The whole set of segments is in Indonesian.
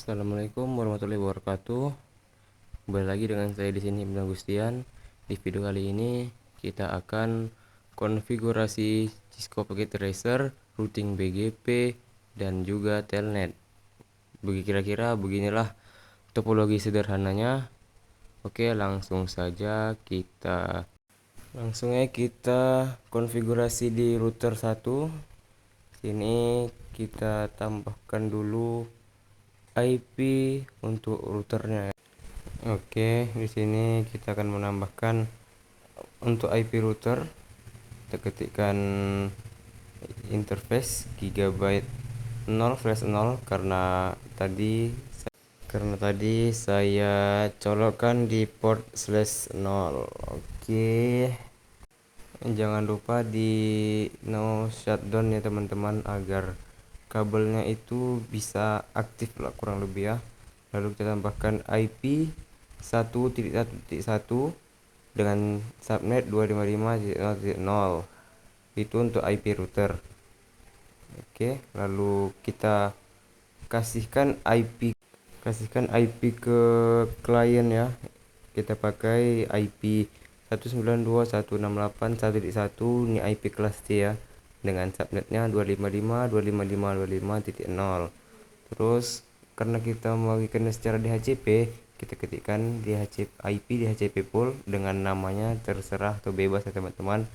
Assalamualaikum warahmatullahi wabarakatuh. Kembali lagi dengan saya di sini Ibnu Agustian. Di video kali ini kita akan konfigurasi Cisco Packet Tracer, routing BGP, dan juga telnet. Kira-kira beginilah topologi sederhananya. Oke, langsung aja kita konfigurasi di router 1. Sini kita tambahkan dulu IP untuk routernya. Oke, di sini kita akan menambahkan untuk IP router. Kita ketikkan interface gigabyte 0/0 karena tadi saya colokkan di port /0. Oke. Jangan lupa di no shutdown ya teman-teman, agar kabelnya itu bisa aktif lah kurang lebih ya. Lalu kita tambahkan IP 1.1.1 dengan subnet 255.0.0. Itu untuk IP router. Oke, lalu kita kasihkan IP ke klien ya. Kita pakai IP 192.168.1.1. Ini IP kelas C ya, dengan subnetnya 255.255.255.0. Terus karena kita membagikannya secara DHCP, kita ketikkan IP DHCP pool dengan namanya terserah atau bebas ya teman-teman.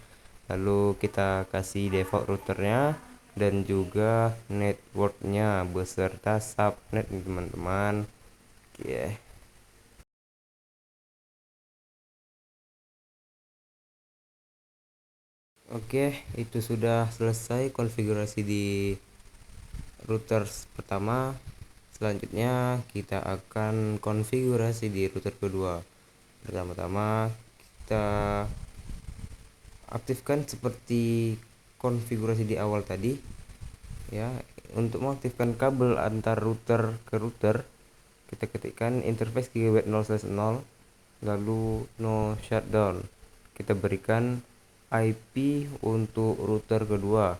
Lalu kita kasih default routernya dan juga networknya beserta subnet nih teman-teman. Oke, itu sudah selesai konfigurasi di router pertama. Selanjutnya kita akan konfigurasi di router kedua. Pertama-tama kita aktifkan seperti konfigurasi di awal tadi ya. Untuk mengaktifkan kabel antar router ke router, kita ketikkan interface gigabyte 0/0, lalu no shutdown. Kita berikan IP untuk router kedua,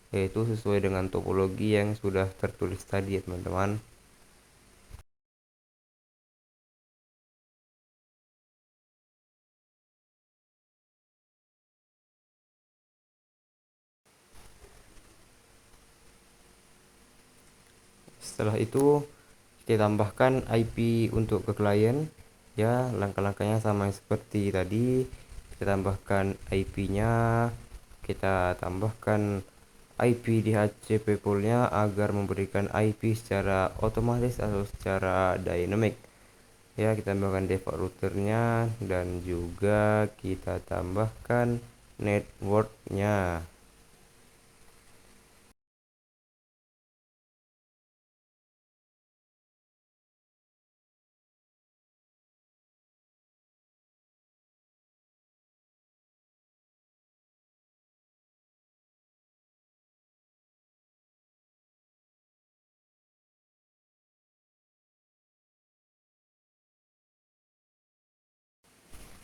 yaitu sesuai dengan topologi yang sudah tertulis tadi ya teman-teman. Setelah itu kita tambahkan IP untuk ke klien ya. Langkah-langkahnya sama seperti tadi. Kita tambahkan IP-nya, kita tambahkan IP di HCP poolnya agar memberikan IP secara otomatis atau secara dynamic ya. Kita tambahkan default routernya dan juga kita tambahkan networknya.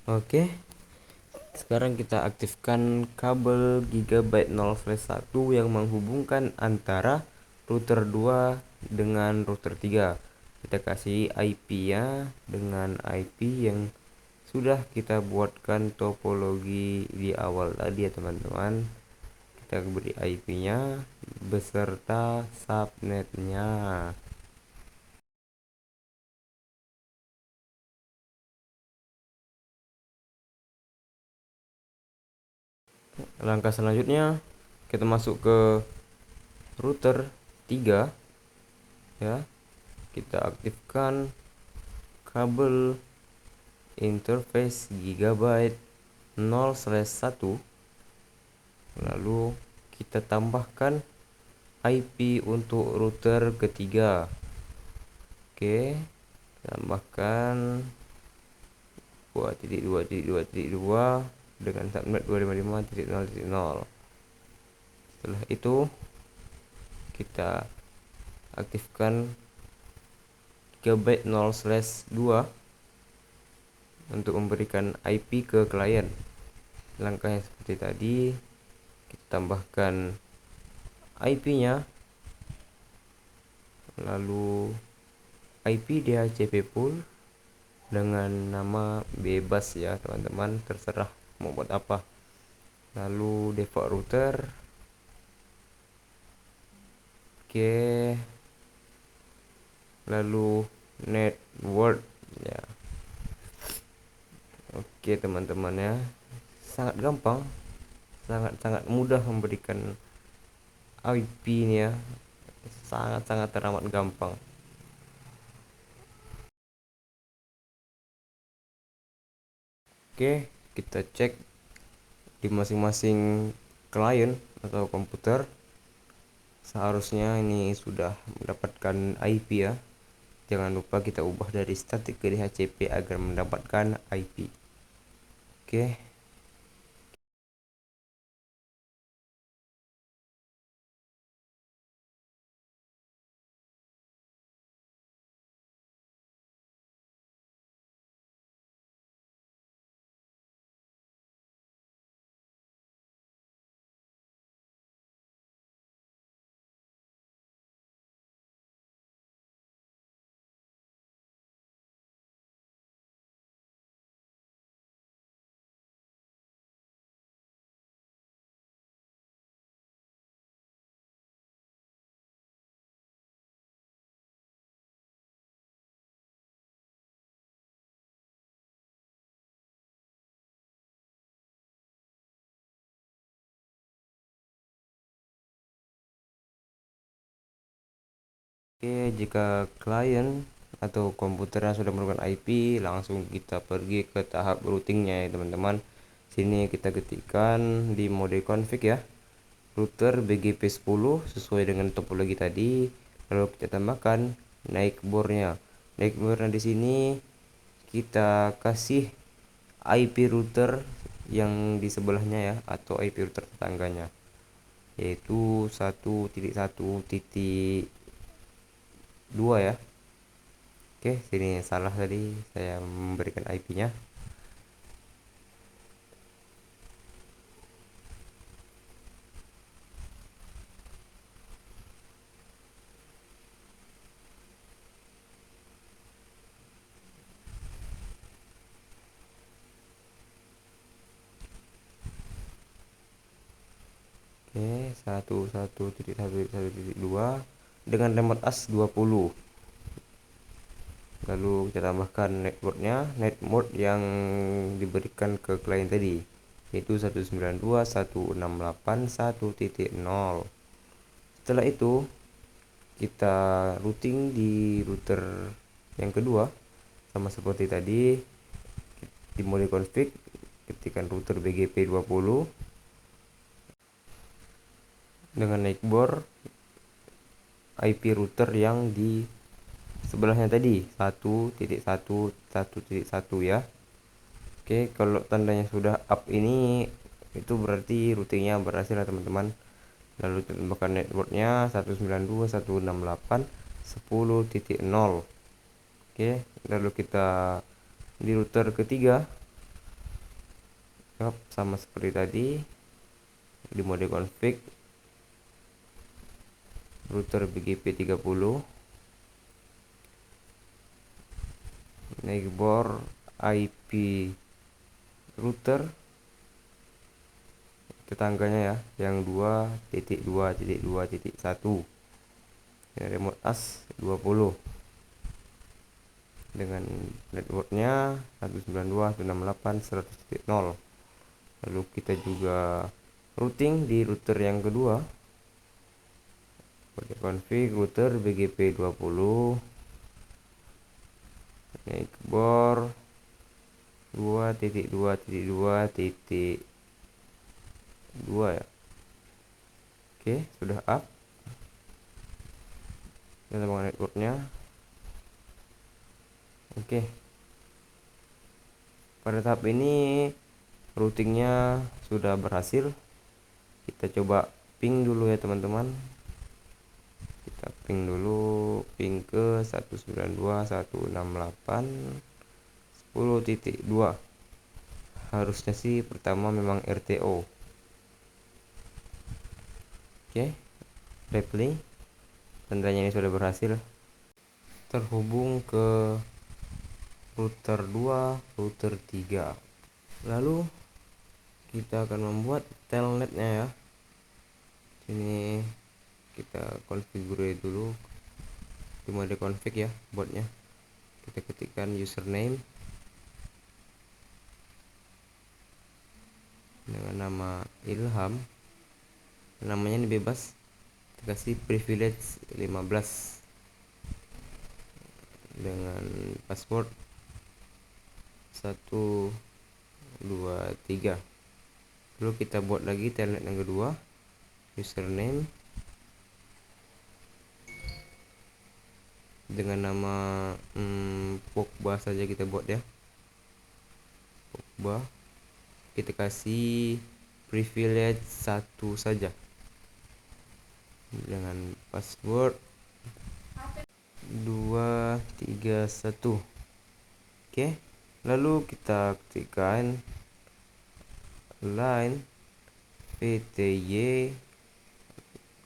Oke, sekarang kita aktifkan kabel gigabyte 0/1 yang menghubungkan antara router 2 dengan router 3. Kita kasih IP-nya dengan IP yang sudah kita buatkan topologi di awal tadi ya teman-teman. Kita beri IP-nya beserta subnetnya. Langkah selanjutnya kita masuk ke router 3 ya. Kita aktifkan kabel interface gigabyte 0/1, lalu kita tambahkan IP untuk router ketiga. Oke, tambahkan 2.2.2.2 dengan subnet 255.0.0. Setelah itu kita aktifkan gigabyte 0/2 untuk memberikan IP ke klien. Langkahnya seperti tadi. Kita tambahkan IP-nya, lalu IP DHCP pool dengan nama bebas ya teman-teman, terserah mau buat apa. Lalu default router, oke, lalu network ya. Oke teman-teman ya, sangat gampang, sangat-sangat mudah memberikan IP ini ya, sangat-sangat teramat gampang. Oke, kita cek di masing-masing klien atau komputer. Seharusnya ini sudah mendapatkan IP ya. Jangan lupa kita ubah dari static ke DHCP agar mendapatkan IP. Oke. Oke, jika klien atau komputernya sudah menemukan IP, langsung kita pergi ke tahap routingnya ya teman-teman. Sini kita ketikkan di mode config ya, router BGP10 sesuai dengan topologi tadi. Lalu kita tambahkan neighbornya. Neighbornya di sini kita kasih IP router yang di sebelahnya ya, atau IP router tetangganya, yaitu 1.1.2 ya. Oke, sini salah tadi saya memberikan IP-nya. Oke, 1.1.1.2 dengan remote as 20. Lalu kita tambahkan network yang diberikan ke klien tadi, yaitu 192.168.1.0. Setelah itu kita routing di router yang kedua, sama seperti tadi. Di mode config ketikkan router BGP 20 dengan neighbor IP router yang di sebelahnya tadi, 1.1.1.1 ya. Oke, kalau tandanya sudah up ini, itu berarti routingnya berhasil ya teman-teman. Lalu tambahkan networknya 192.168.10.0. Oke, lalu kita di router ketiga, sama seperti tadi, di mode config router BGP 30, neighbor IP router tetangganya ya, yang 2.2.2.1, ya, remote as 20 dengan networknya 192.168.100.0. Lalu kita juga routing di router yang kedua, pakai config router BGP 20 neighbor 2.2.2.2 ya. Oke, sudah up. Kita tambahkan networknya. Oke, pada tahap ini routingnya sudah berhasil. Kita coba ping dulu ya teman-teman. Kita ping dulu, ping ke 192.168.10.2. Harusnya sih pertama memang RTO. Oke, reply, tandanya ini sudah berhasil. terhubung ke router 2, router 3. Lalu kita akan membuat telnetnya ya. Ini kita konfigure dulu di mode config ya botnya. Kita ketikkan username dengan nama Ilham, namanya ini bebas, kita kasih privilege 15 dengan password 123. Lalu kita buat lagi telnet yang kedua, username dengan nama Pogba saja kita buat ya, Pogba. Kita kasih privilege 1 saja dengan password 231. Oke, lalu kita ketikkan line PTY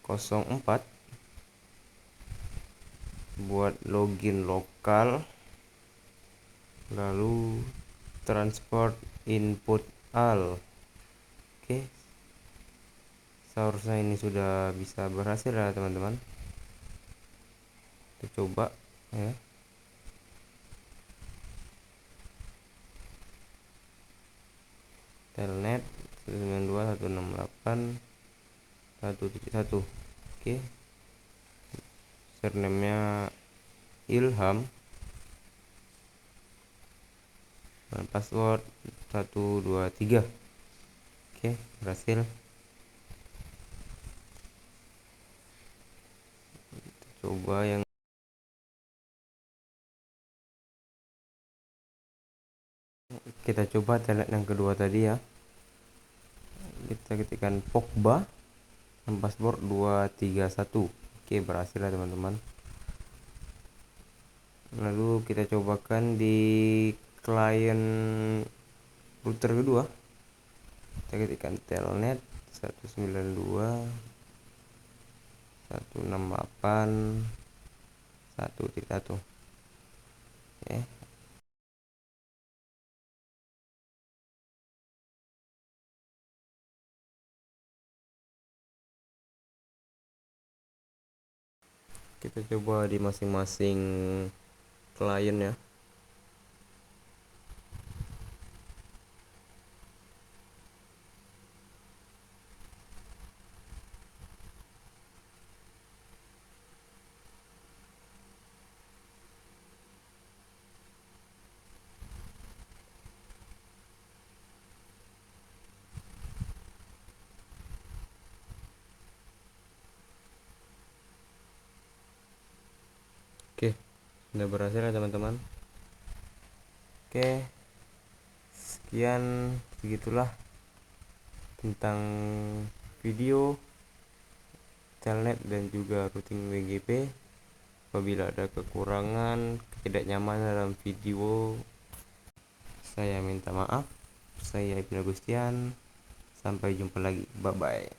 04 buat login lokal, lalu transport input al. Oke, seharusnya ini sudah bisa berhasil ya teman-teman. Kita coba ya. Telnet 192.168.171. Oke, username-nya Ilham dan password 123. Oke, berhasil. Kita coba yang telnet yang kedua tadi ya. Kita ketikkan Pogba dan password 231. Oke, berhasil ya teman-teman. Lalu kita cobakan di klien router kedua. Kita ketikkan telnet 192.168.1.1. Oke. Kita coba di masing-masing klien ya. Oke, sudah berhasil ya teman-teman. Oke, sekian begitulah tentang video telnet dan juga routing BGP. Apabila ada kekurangan, ketidaknyamanan dalam video, saya minta maaf. Saya Ibnu Agustian. Sampai jumpa lagi. Bye bye.